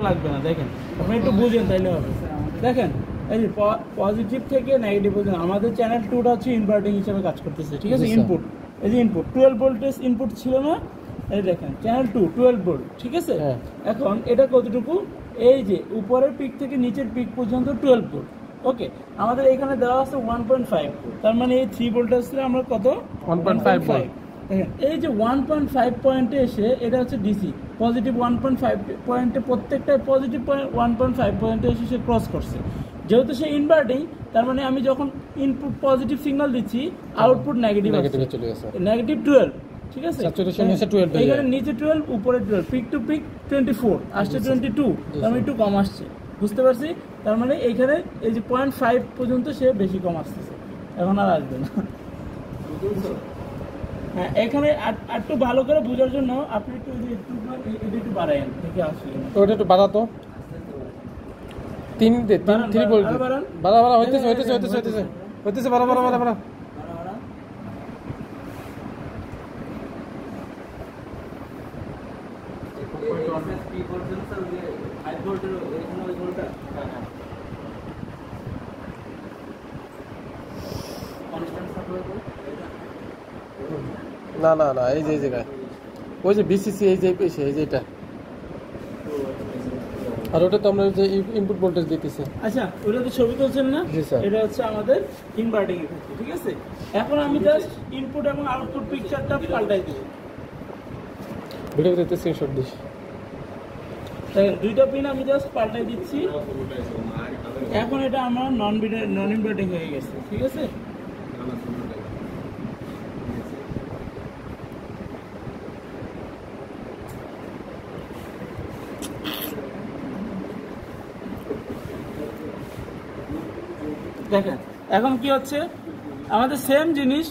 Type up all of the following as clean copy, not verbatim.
লাগবে না। দেখেন আপনি একটু বুঝেন তাইলে হবে। দেখেন এই যে পজিটিভ থেকে নেগেটিভ পর্যন্ত আমাদের চ্যানেল 2টা হচ্ছে ইনভার্টিং হিসেবে কাজ করতেছে, ঠিক আছে। ইনপুট এই যে ইনপুট 12 ভোল্টেজ ইনপুট ছিল না, এই দেখেন চ্যানেল 2 12 ভোল্ট, ঠিক আছে। এখন এটা কতটুকু, এই যে উপরের পিক থেকে নিচের পিক পর্যন্ত 12 ভোল্ট। ওকে, আমাদের এখানে দেওয়া আছে 1.5, তার মানে এই 3 ভোল্টেজ ছিল আমরা কত 1.5 ভোল্ট। দেখেন এই যে 1.5 পয়েন্টে এসে এটা হচ্ছে ডিসি পজিটিভ 1.5 পয়েন্টে, প্রত্যেকটা পজিটিভ পয়েন্ট 1.5 পয়েন্টে এসে সে ক্রস করছে। যেহেতু সে ইনভার্টিং, তার মানে আমি যখন ইনপুট পজিটিভ সিগন্যাল দিচ্ছি আউটপুট নেগেটিভ চলে গেছে, নেগেটিভ 12, ঠিক আছে। এখানে নিচে 12 উপরে 12, পিক টু পিক 24 আসছে 22, তার মানে একটু কম আসছে, বুঝতে পারছি। তার মানে এইখানে এই যে 0.5 পর্যন্ত সে বেশি কম আসতেছে, এখন আর আসবে না। হ্যাঁ, এখানে একটু ভালো করে বোঝার জন্য আপনি একটু একটু বাড়ায়েন, থেকে আসলে ওটা একটু বাড়াতো 3 বলতে বাড়া হইতেছে বাড়া না এই যে জায়গায় ওই যে বিসিসি এই যে পেছে এই যে এটা, আর ওটা তো আমরা যে ইনপুট ভোল্টেজ দিতেছি। আচ্ছা, ওটা তো ছবি তুলছেন না, এটা হচ্ছে আমাদের ইনভার্টিং এর ক্ষেত্রে, ঠিক আছে। এখন আমি জাস্ট ইনপুট এবং আউটপুট পিকচারটা পাল্টাই দেব। ভিডিওতে স্ক্রিনশট দিস। দেখেন দুইটা পিন আমি জাস্ট পাল্টাই দিচ্ছি, এখন এটা আমার নন ইনভার্টিং হয়ে গেছে, ঠিক আছে। দেখেন এখন কি হচ্ছে, আমাদের সেম জিনিস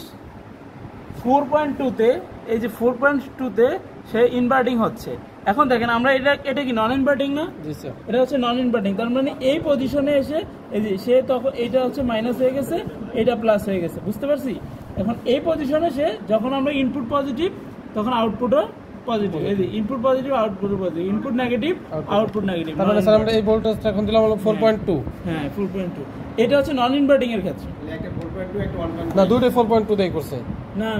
4.2-তে, এই যে 4.2-তে সে ইনভার্টিং হচ্ছে। এখন দেখেন আমরা এটা কি নন ইনভার্টিং না, এটা হচ্ছে নন ইনভার্টিং, তার মানে এই পজিশনে এসে এই যে সে তখন এটা হচ্ছে মাইনাস হয়ে গেছে, এটা প্লাস হয়ে গেছে, বুঝতে পারছি। এখন এই পজিশনে সে যখন আমরা ইনপুট পজিটিভ তখন আউটপুটও পজিটিভ, এই যে input positive output positive, input negative output negative. তার মানে স্যার আমরা এই ভোল্টেজটা এখন দিলাম হলো 4.2। হ্যাঁ 4.2, এটা হচ্ছে নন ইনভার্টিং এর ক্ষেত্রে। একটা 4.2 একটা 1.5 না, দুটোই 4.2 দেই করছে। না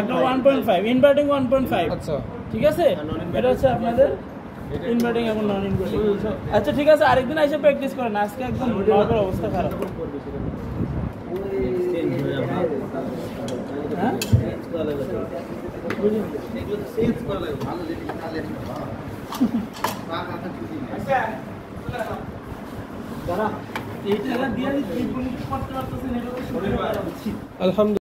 একটা 1.5 ইনভার্টিং 1.5। আচ্ছা ঠিক আছে, এটা হচ্ছে আপনাদের ইনভার্টিং এবং নন ইনভার্টিং। আচ্ছা ঠিক আছে, আরেকদিন এসে প্র্যাকটিস করেন, আজকে একদম নর্মাল অবস্থা খারাপ। হ্যাঁ আলহামদুলিল্লাহ।